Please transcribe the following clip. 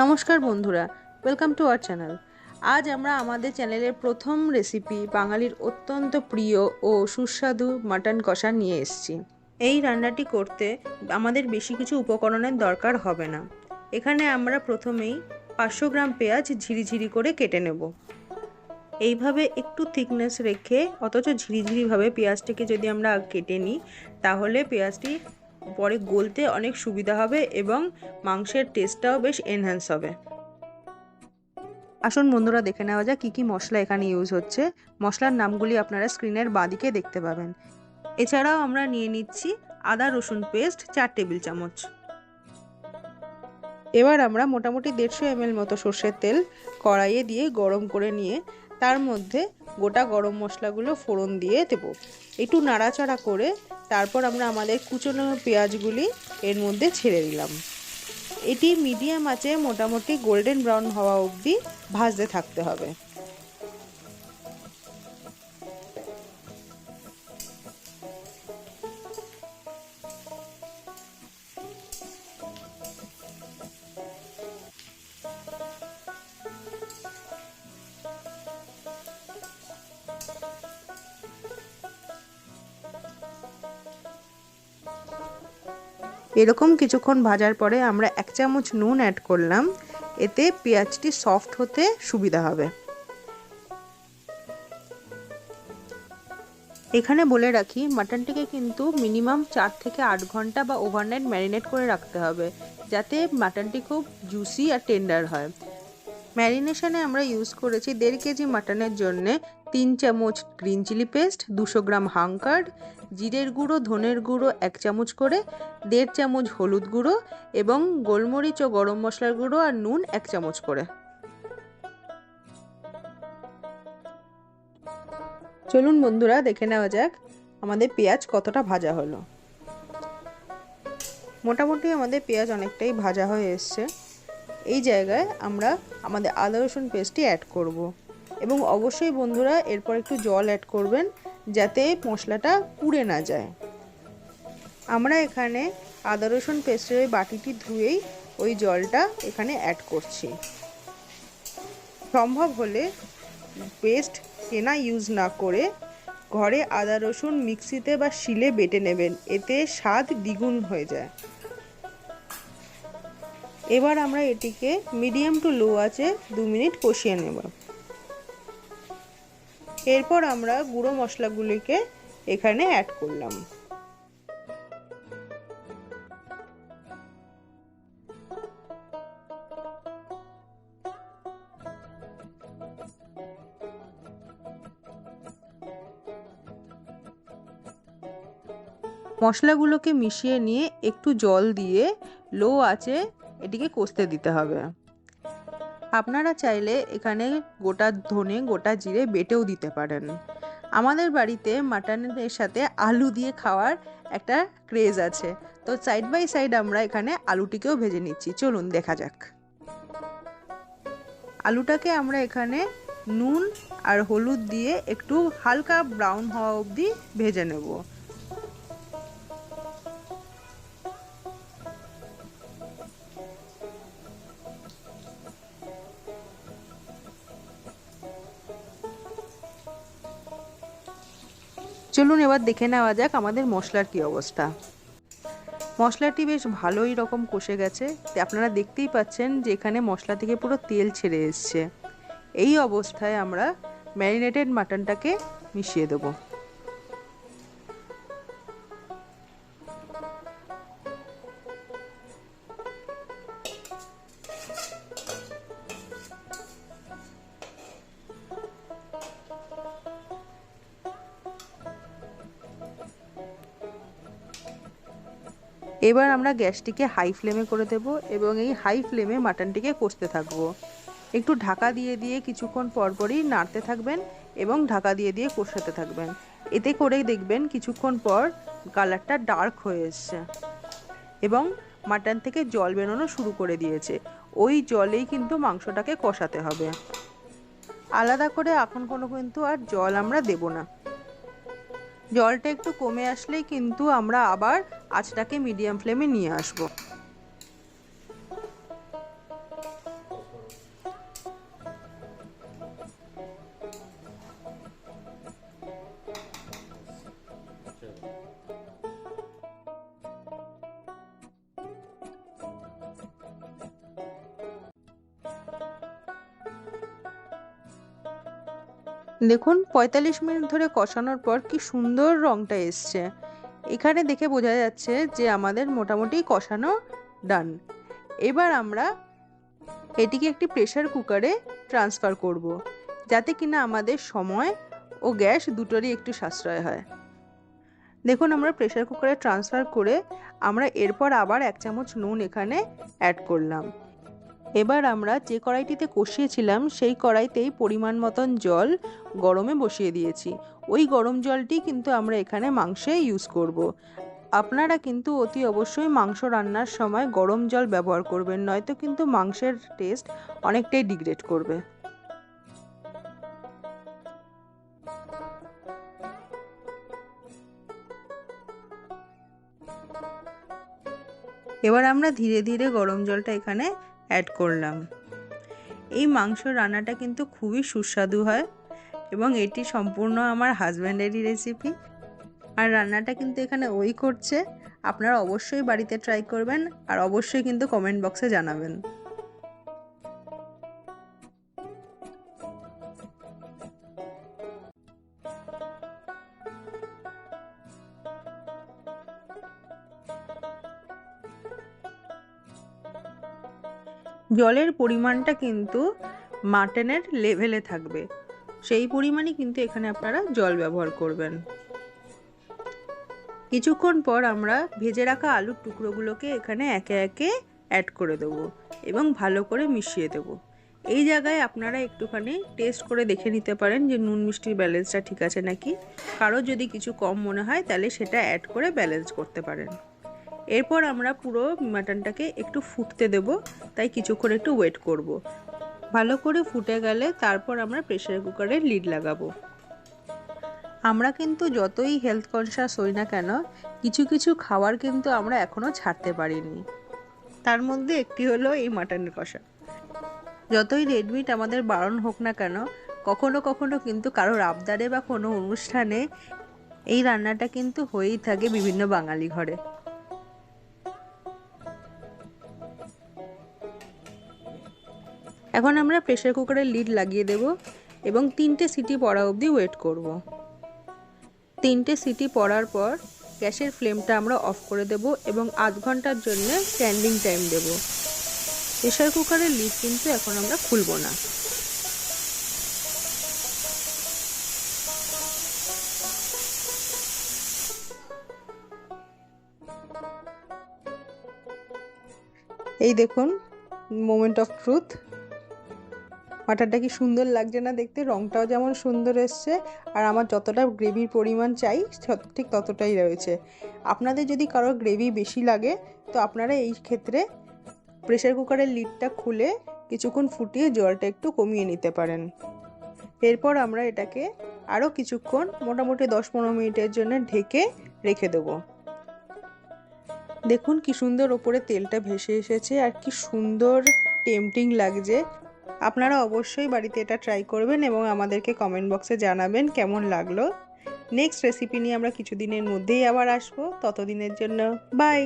নমস্কার বন্ধুরা, welcome to our channel. আজ আমরা আমাদের চ্যানেলের প্রথম রেসিপি বাঙালির অত্যন্ত প্রিয় ও সুস্বাদু মাটন কষা নিয়ে এসেছি। এই রান্নাটি করতে আমাদের বেশি কিছু উপকরণের দরকার হবে না। এখানে আমরা প্রথমেই 500 গ্রাম পেঁয়াজ ঝিরিঝিরি করে কেটে নেব। এইভাবে একটু থিকনেস রেখে অথচ ঝিরিঝিরিভাবে পেঁয়াজটিকে যদি আমরা কেটে নিই, তাহলে পেঁয়াজটি পরে গলতে অনেক সুবিধা হবে এবং মাংসের টেস্টটাও বেশ এনহ্যান্স হবে। আসুন বন্ধুরা, দেখে নেওয়া যাক কী কী মশলা এখানে ইউজ হচ্ছে। মশলার নামগুলি আপনারা স্ক্রিনের বাঁদিকে দেখতে পাবেন। এছাড়াও আমরা নিয়ে নিচ্ছি আদা রসুন পেস্ট 4 টেবিল চামচ। এবার আমরা মোটামুটি 150 ml মতো সর্ষের তেল কড়াইয়ে দিয়ে গরম করে নিয়ে তার মধ্যে গোটা গরম মশলাগুলো ফোড়ন দিয়ে দেবো। একটু নাড়াচাড়া করে তারপর আমরা আমাদের কুচনো পেঁয়াজগুলি এর মধ্যে ছেড়ে দিলাম। এটি মিডিয়াম আঁচে মোটামুটি গোল্ডেন ব্রাউন হওয়া অবধি ভাজতে থাকতে হবে। এরকম কিছুক্ষণ ভাজার পরে আমরা 1 চামচ নুন অ্যাড করলাম। এতে পেঁয়াজটি সফট হতে সুবিধা হবে। এখানে বলে রাখি, মাটনটিকে কিন্তু মিনিমাম 4 থেকে 8 ঘন্টা বা ওভারনাইট ম্যারিনেট করে রাখতে হবে, যাতে মাটনটি খুব জুসি আর টেন্ডার হয়। ম্যারিনেশনে আমরা ইউজ করেছি 1.5 কেজি মাটনের জন্য 3 চামচ গ্রিন চিলি পেস্ট, 200 গ্রাম হাঙ্কার্ড, জিরের গুঁড়ো, ধনের গুঁড়ো 1 চামচ করে, 1.5 চামচ হলুদ গুঁড়ো এবং গোলমরিচ ও গরম মশলার গুঁড়ো আর নুন 1 চামচ করে। চলুন বন্ধুরা, দেখে নেওয়া যাক আমাদের পেঁয়াজ কতটা ভাজা হলো। মোটামুটি আমাদের পেঁয়াজ অনেকটাই ভাজা হয়ে এসছে। এই জায়গায় আমরা আমাদের আদা রসুন পেস্টটি অ্যাড করব এবং অবশ্যই বন্ধুরা এরপর একটু জল অ্যাড করবেন, যাতে মশলাটা পুড়ে না যায়। আমরা এখানে আদা রসুন পেস্টের ওই বাটিটি ধুয়েই ওই জলটা এখানে অ্যাড করছি। সম্ভব হলে পেস্ট কেনা ইউজ না করে ঘরে আদা রসুন মিক্সিতে বা শিলে বেটে নেবেন, এতে স্বাদ দ্বিগুণ হয়ে যায়। এবার আমরা এটিকে মিডিয়াম টু লো আঁচে 2 মিনিট কষিয়ে নেব। এরপর আমরা গুঁড়ো মশলাগুলিকে এখানে অ্যাড করলাম। মশলাগুলোকে মিশিয়ে নিয়ে একটু জল দিয়ে লো আঁচে এটিকে কষতে দিতে হবে। আপনারা চাইলে এখানে গোটা ধনে, গোটা জিরে বেটেও দিতে পারেন। আমাদের বাড়িতে মাটনের সাথে আলু দিয়ে খাওয়ার একটা ক্রেজ আছে, তো সাইড বাই সাইড আমরা এখানে আলুটিকেও ভেজে নিচ্ছি। চলুন দেখা যাক। আলুটাকে আমরা এখানে নুন আর হলুদ দিয়ে একটু হালকা ব্রাউন হওয়া অবধি ভেজে নেব। চলুন এবার দেখে নেওয়া যাক আমাদের মশলার কি অবস্থা। মশলাটি বেশ ভালোই রকম কষে গেছে। আপনারা দেখতেই পাচ্ছেন যে এখানে মশলা থেকে পুরো তেল ছেড়ে এসছে। এই অবস্থায় আমরা ম্যারিনেটেড মাটনটাকে মিশিয়ে দেবো। এবার আমরা গ্যাসটিকে হাই ফ্লেমে করে দেব এবং এই হাই ফ্লেমে মাটনটিকে কষতে থাকবো। একটু ঢাকা দিয়ে দিয়ে কিছুক্ষণ পরপরই নাড়তে থাকবেন এবং ঢাকা দিয়ে দিয়ে কষাতে থাকবেন। এতে করেই দেখবেন কিছুক্ষণ পর কালারটা ডার্ক হয়ে এসছে এবং মাটন থেকে জল বেরোনো শুরু করে দিয়েছে। ওই জলেই কিন্তু মাংসটাকে কষাতে হবে, আলাদা করে এখন কিন্তু আর জল আমরা দেব না। জলটা একটু কমে আসলেই কিন্তু আমরা আবার আঁচটাকে মিডিয়াম ফ্লেমে নিয়ে আসব। দেখুন 45 মিনিট ধরে কষানোর পর কি সুন্দর রঙটা এসছে। এখানে দেখে বোঝা যাচ্ছে যে আমাদের মোটামুটি কষানো ডান। এবার আমরা এটিকে একটি প্রেসার কুকারে ট্রান্সফার করব, যাতে কিনা আমাদের সময় ও গ্যাস দুটোরই একটু সাশ্রয় হয়। দেখুন আমরা প্রেসার কুকারে ট্রান্সফার করে আমরা এরপর আবার 1 চামচ নুন এখানে অ্যাড করলাম। এবার আমরা যে কড়াইটিতে কষিয়েছিলাম সেই কড়াইতেই পরিমাণ মতন জল গরমে বসিয়ে দিয়েছি। ওই গরম জলটি কিন্তু আমরা এখানে মাংসে ইউজ করব। আপনারা কিন্তু অতি অবশ্যই মাংস রান্নার সময় গরম জল ব্যবহার করবেন, নয়তো কিন্তু মাংসের টেস্ট অনেকটাই ডিগ্রেড করবে। এবার আমরা ধীরে ধীরে গরম জলটা এখানে অ্যাড করলাম। এই মাংস রান্নাটা কিন্তু খুবই সুস্বাদু হয় এবং এটি সম্পূর্ণ আমার হাজব্যান্ডেরই রেসিপি। আর রান্নাটা কিন্তু এখানে ওই করছে। আপনারা অবশ্যই বাড়িতে ট্রাই করবেন আর অবশ্যই কিন্তু কমেন্ট বক্সে জানাবেন। জলের পরিমাণটা কিন্তু মাটনের লেভেলে থাকবে, সেই পরিমাণই কিন্তু এখানে আপনারা জল ব্যবহার করবেন। কিছুক্ষণ পর আমরা ভেজে রাখা আলুর টুকরোগুলোকে এখানে একে একে অ্যাড করে দেবো এবং ভালো করে মিশিয়ে দেব। এই জায়গায় আপনারা একটুখানি টেস্ট করে দেখে নিতে পারেন যে নুন মিষ্টির ব্যালেন্সটা ঠিক আছে নাকি। কারো যদি কিছু কম মনে হয় তাহলে সেটা অ্যাড করে ব্যালেন্স করতে পারেন। এরপর আমরা পুরো মাটনটাকে একটু ফুটতে দেব, তাই কিছুক্ষণ একটু ওয়েট করব। ভালো করে ফুটে গেলে তারপর আমরা প্রেসার কুকারের লিড লাগাবো। আমরা কিন্তু যতই হেলথ কনসিয়াস হই না কেন, কিছু কিছু খাবার কিন্তু আমরা এখনও ছাড়তে পারিনি। তার মধ্যে একটি হলো এই মাটনের কষা। যতই রেড মিট আমাদের বারণ হোক না কেন, কখনো কখনো কিন্তু কারোর আবদারে বা কোনো অনুষ্ঠানে এই রান্নাটা কিন্তু হয়েই থাকে বিভিন্ন বাঙালি ঘরে। এখন আমরা প্রেসার কুকারের লিড লাগিয়ে দেব এবং 3টে সিটি পড়া অবধি ওয়েট করব। 3টে সিটি পড়ার পর গ্যাসের ফ্লেমটা আমরা অফ করে দেব এবং আধ ঘন্টার জন্য স্ট্যান্ডিং টাইম দেব। প্রেসার কুকারের লিড কিন্তু এখন আমরা খুলব না। এই দেখুন মোমেন্ট অফ ট্রুথ। মাটনটা কি সুন্দর লাগছে না দেখতে, রঙটাও যেমন সুন্দর এসছে আর আমার যতটা গ্রেভির পরিমাণ চাই ঠিক ততটাই রয়েছে। আপনাদের যদি কারোর গ্রেভি বেশি লাগে তো আপনারা এই ক্ষেত্রে প্রেসার কুকারের লিডটা খুলে কিছুক্ষণ ফুটিয়ে জলটা একটু কমিয়ে নিতে পারেন। এরপর আমরা এটাকে আরও কিছুক্ষণ মোটামুটি 10-15 মিনিটের জন্য ঢেকে রেখে দেবো। দেখুন কি সুন্দর ওপরে তেলটা ভেসে এসেছে আর কি সুন্দর টেম্পটিং লাগছে। আপনারা অবশ্যই বাড়িতে এটা ট্রাই করবেন এবং আমাদেরকে কমেন্ট বক্সে জানাবেন কেমন লাগলো। নেক্সট রেসিপি নিয়ে আমরা কিছুদিনের মধ্যেই আবার আসবো। ততদিনের জন্য বাই।